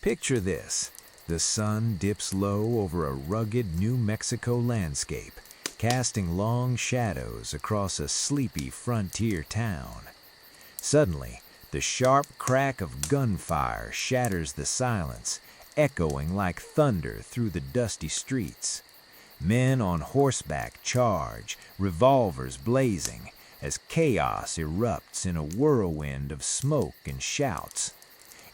Picture this. The sun dips low over a rugged New Mexico landscape, casting long shadows across a sleepy frontier town. Suddenly, the sharp crack of gunfire shatters the silence, echoing like thunder through the dusty streets. Men on horseback charge, revolvers blazing, as chaos erupts in a whirlwind of smoke and shouts.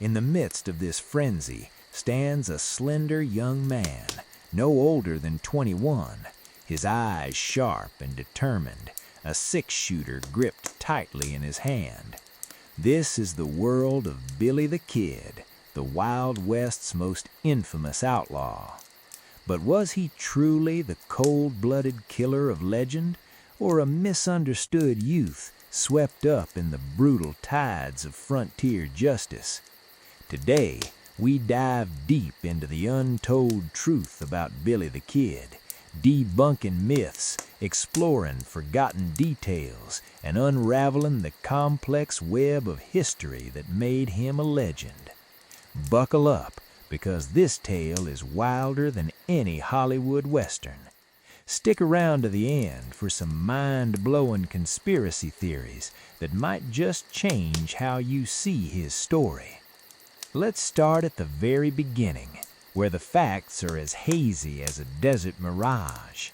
In the midst of this frenzy stands a slender young man, no older than 21, his eyes sharp and determined, a six-shooter gripped tightly in his hand. This is the world of Billy the Kid, the Wild West's most infamous outlaw. But was he truly the cold-blooded killer of legend, or a misunderstood youth swept up in the brutal tides of frontier justice? Today, we dive deep into the untold truth about Billy the Kid, debunking myths, exploring forgotten details, and unraveling the complex web of history that made him a legend. Buckle up, because this tale is wilder than any Hollywood Western. Stick around to the end for some mind-blowing conspiracy theories that might just change how you see his story. Let's start at the very beginning, where the facts are as hazy as a desert mirage.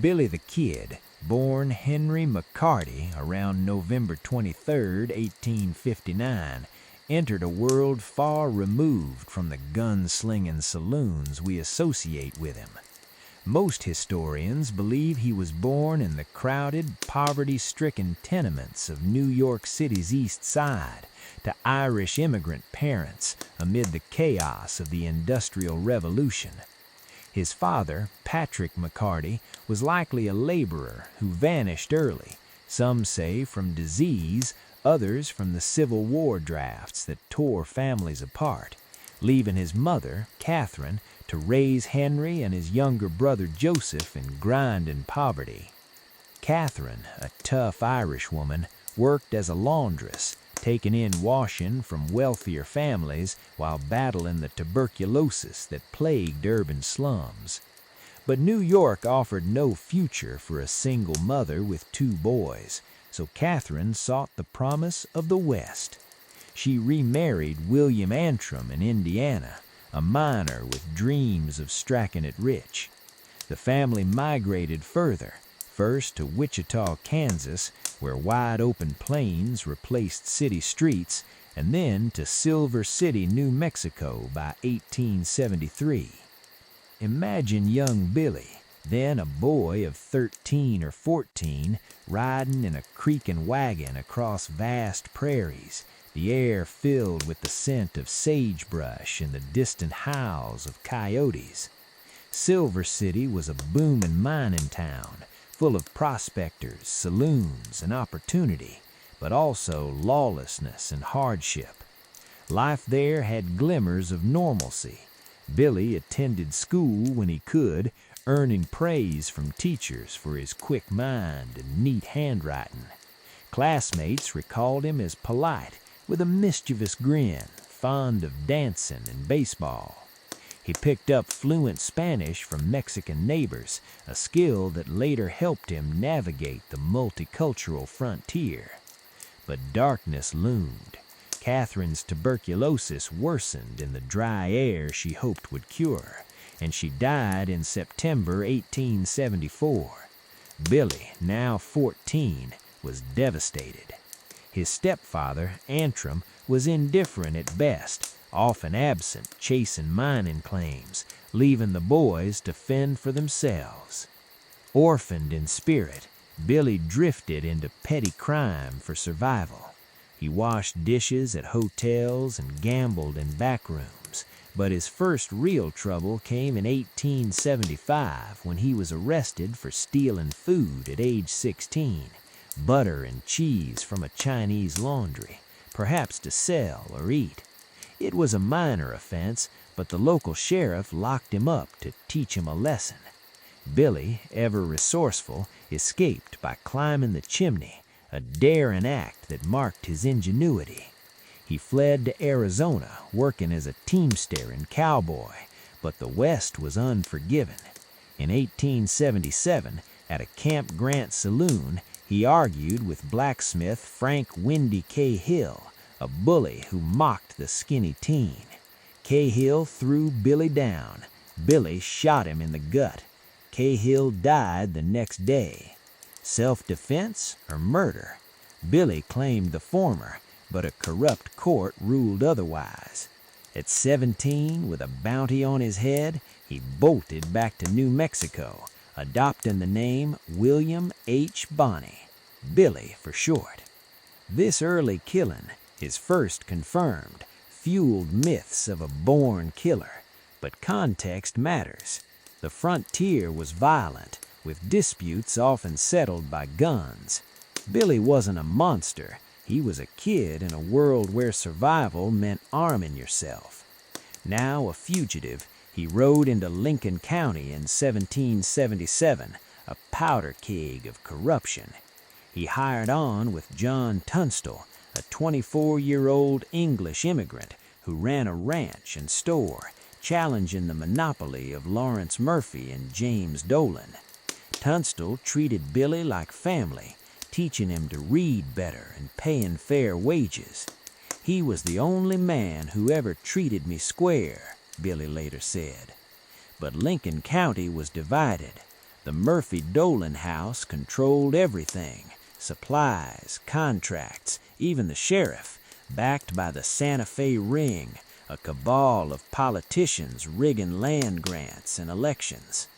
Billy the Kid, born Henry McCarty around November 23, 1859, entered a world far removed from the gun-slinging saloons we associate with him. Most historians believe he was born in the crowded, poverty-stricken tenements of New York City's East Side to Irish immigrant parents amid the chaos of the Industrial Revolution. His father, Patrick McCarty, was likely a laborer who vanished early, some say from disease, others from the Civil War drafts that tore families apart, leaving his mother, Catherine, to raise Henry and his younger brother Joseph in grinding poverty. Catherine, a tough Irish woman, worked as a laundress, taking in washing from wealthier families while battling the tuberculosis that plagued urban slums. But New York offered no future for a single mother with two boys, so Catherine sought the promise of the West. She remarried William Antrim in Indiana, a miner with dreams of striking it rich. The family migrated further, first to Wichita, Kansas, where wide-open plains replaced city streets, and then to Silver City, New Mexico by 1873. Imagine young Billy, then a boy of 13 or 14, riding in a creaking wagon across vast prairies, the air filled with the scent of sagebrush and the distant howls of coyotes. Silver City was a booming mining town, full of prospectors, saloons, and opportunity, but also lawlessness and hardship. Life there had glimmers of normalcy. Billy attended school when he could, earning praise from teachers for his quick mind and neat handwriting. Classmates recalled him as polite, with a mischievous grin, fond of dancing and baseball. He picked up fluent Spanish from Mexican neighbors, a skill that later helped him navigate the multicultural frontier. But darkness loomed. Catherine's tuberculosis worsened in the dry air she hoped would cure, and she died in September 1874. Billy, now 14, was devastated. His stepfather, Antrim, was indifferent at best, often absent, chasing mining claims, leaving the boys to fend for themselves. Orphaned in spirit, Billy drifted into petty crime for survival. He washed dishes at hotels and gambled in back rooms, but his first real trouble came in 1875 when he was arrested for stealing food at age 16, butter and cheese from a Chinese laundry, perhaps to sell or eat. It was a minor offense, but the local sheriff locked him up to teach him a lesson. Billy, ever resourceful, escaped by climbing the chimney, a daring act that marked his ingenuity. He fled to Arizona, working as a teamster and cowboy, but the West was unforgiving. In 1877, at a Camp Grant saloon, he argued with blacksmith Frank Windy Cahill, a bully who mocked the skinny teen. Cahill threw Billy down. Billy shot him in the gut. Cahill died the next day. Self-defense or murder? Billy claimed the former, but a corrupt court ruled otherwise. At 17, with a bounty on his head, he bolted back to New Mexico, adopting the name William H. Bonney, Billy for short. This early killing, his first confirmed, fueled myths of a born killer, but context matters. The frontier was violent, with disputes often settled by guns. Billy wasn't a monster. He was a kid in a world where survival meant arming yourself. Now a fugitive, he rode into Lincoln County in 1777, a powder keg of corruption. He hired on with John Tunstall, a 24-year-old English immigrant who ran a ranch and store, challenging the monopoly of Lawrence Murphy and James Dolan. Tunstall treated Billy like family, teaching him to read better and paying fair wages. He was the only man who ever treated me square, Billy later said. But Lincoln County was divided. The Murphy-Dolan house controlled everything, supplies, contracts, even the sheriff, backed by the Santa Fe Ring, a cabal of politicians rigging land grants and elections.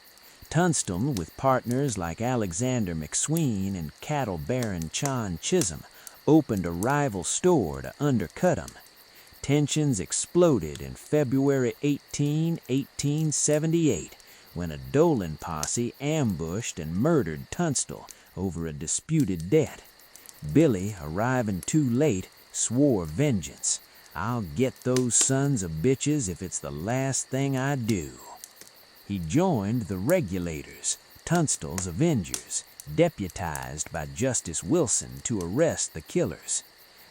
Tunstall, with partners like Alexander McSween and cattle baron John Chisholm, opened a rival store to undercut him. Tensions exploded in February 18, 1878, when a Dolan posse ambushed and murdered Tunstall over a disputed debt. Billy, arriving too late, swore vengeance. "I'll get those sons of bitches if it's the last thing I do." He joined the Regulators, Tunstall's avengers, deputized by Justice Wilson to arrest the killers.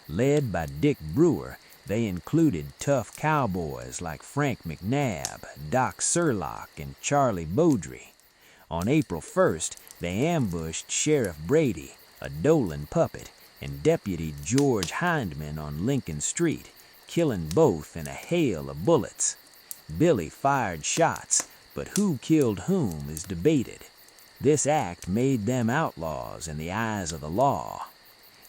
Led by Dick Brewer, they included tough cowboys like Frank McNabb, Doc Surlock, and Charlie Beaudry. On April 1st, they ambushed Sheriff Brady, a Dolan puppet, and Deputy George Hindman on Lincoln Street, killing both in a hail of bullets. Billy fired shots, but who killed whom is debated. This act made them outlaws in the eyes of the law.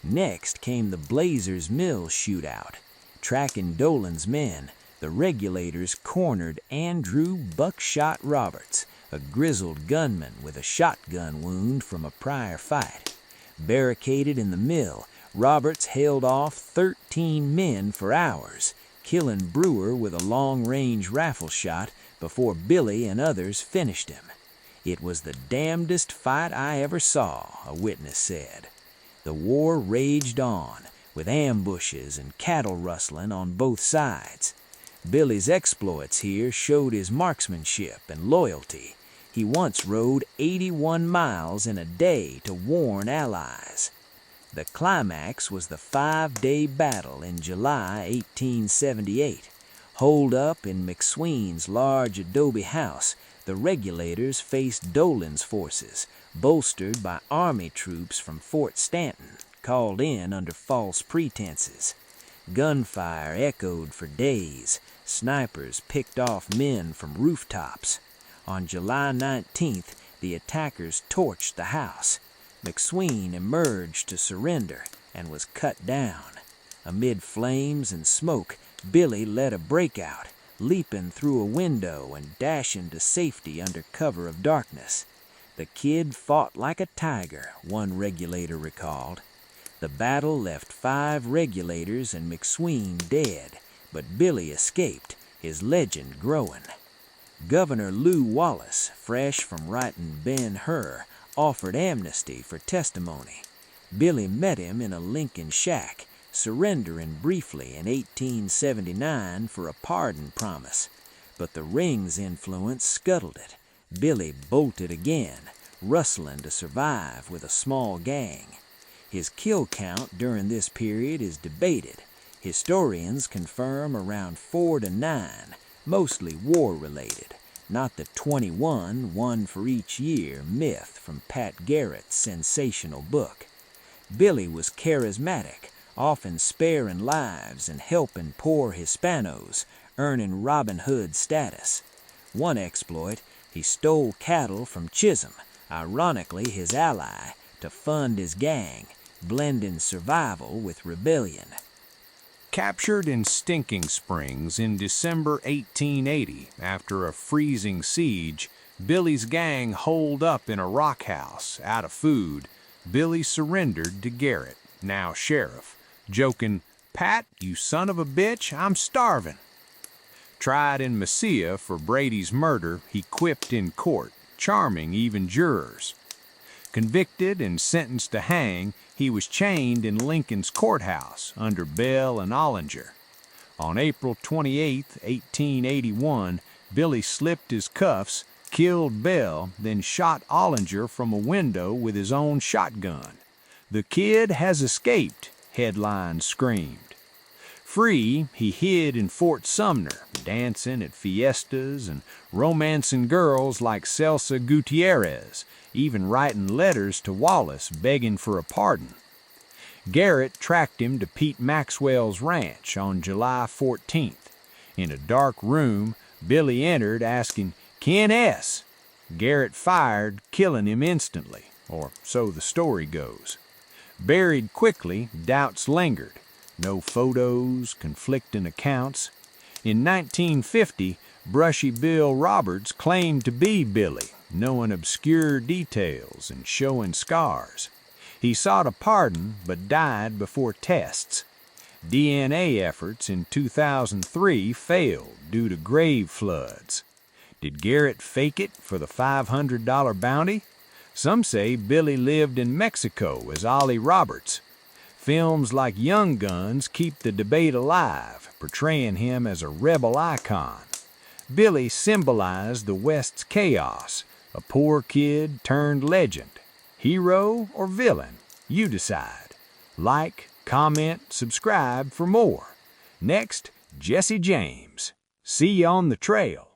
Next came the Blazers Mill shootout. Tracking Dolan's men, the Regulators cornered Andrew Buckshot Roberts, a grizzled gunman with a shotgun wound from a prior fight. Barricaded in the mill, Roberts held off 13 men for hours, killing Brewer with a long-range rifle shot before Billy and others finished him. "It was the damnedest fight I ever saw," a witness said. The war raged on, with ambushes and cattle rustling on both sides. Billy's exploits here showed his marksmanship and loyalty. He once rode 81 miles in a day to warn allies. The climax was the 5-day battle in July 1878. Holed up in McSween's large adobe house, the Regulators faced Dolan's forces, bolstered by Army troops from Fort Stanton, called in under false pretenses. Gunfire echoed for days. Snipers picked off men from rooftops. On July 19th, the attackers torched the house. McSween emerged to surrender and was cut down. Amid flames and smoke, Billy led a breakout, leaping through a window and dashing to safety under cover of darkness. "The kid fought like a tiger," one Regulator recalled. The battle left 5 Regulators and McSween dead, but Billy escaped, his legend growing. Governor Lew Wallace, fresh from writing Ben-Hur, offered amnesty for testimony. Billy met him in a Lincoln shack, surrendering briefly in 1879 for a pardon promise. But the ring's influence scuttled it. Billy bolted again, rustling to survive with a small gang. His kill count during this period is debated. Historians confirm around 4 to 9, mostly war-related, not the 21, one for each year myth from Pat Garrett's sensational book. Billy was charismatic, often sparing lives and helping poor Hispanos, earning Robin Hood status. One exploit, he stole cattle from Chisholm, ironically his ally, to fund his gang, blending survival with rebellion. Captured in Stinking Springs in December 1880 after a freezing siege, Billy's gang holed up in a rock house, out of food. Billy surrendered to Garrett, now sheriff, joking, "Pat, you son of a bitch, I'm starving." Tried in Mesilla for Brady's murder, he quipped in court, charming even jurors. Convicted and sentenced to hang, he was chained in Lincoln's courthouse under Bell and Ollinger. On April 28, 1881, Billy slipped his cuffs, killed Bell, then shot Ollinger from a window with his own shotgun. "The kid has escaped," headlines screamed. Free, he hid in Fort Sumner, dancing at fiestas and romancing girls like Celsa Gutierrez, even writing letters to Wallace begging for a pardon. Garrett tracked him to Pete Maxwell's ranch on July 14th. In a dark room, Billy entered asking, "Ken S?" Garrett fired, killing him instantly, or so the story goes. Buried quickly, doubts lingered. No photos, conflicting accounts. In 1950, Brushy Bill Roberts claimed to be Billy, knowing obscure details and showing scars. He sought a pardon but died before tests. DNA efforts in 2003 failed due to grave floods. Did Garrett fake it for the $500 bounty? Some say Billy lived in Mexico as Ollie Roberts. Films like Young Guns keep the debate alive, portraying him as a rebel icon. Billy symbolized the West's chaos, a poor kid turned legend. Hero or villain? You decide. Like, comment, subscribe for more. Next, Jesse James. See you on the trail.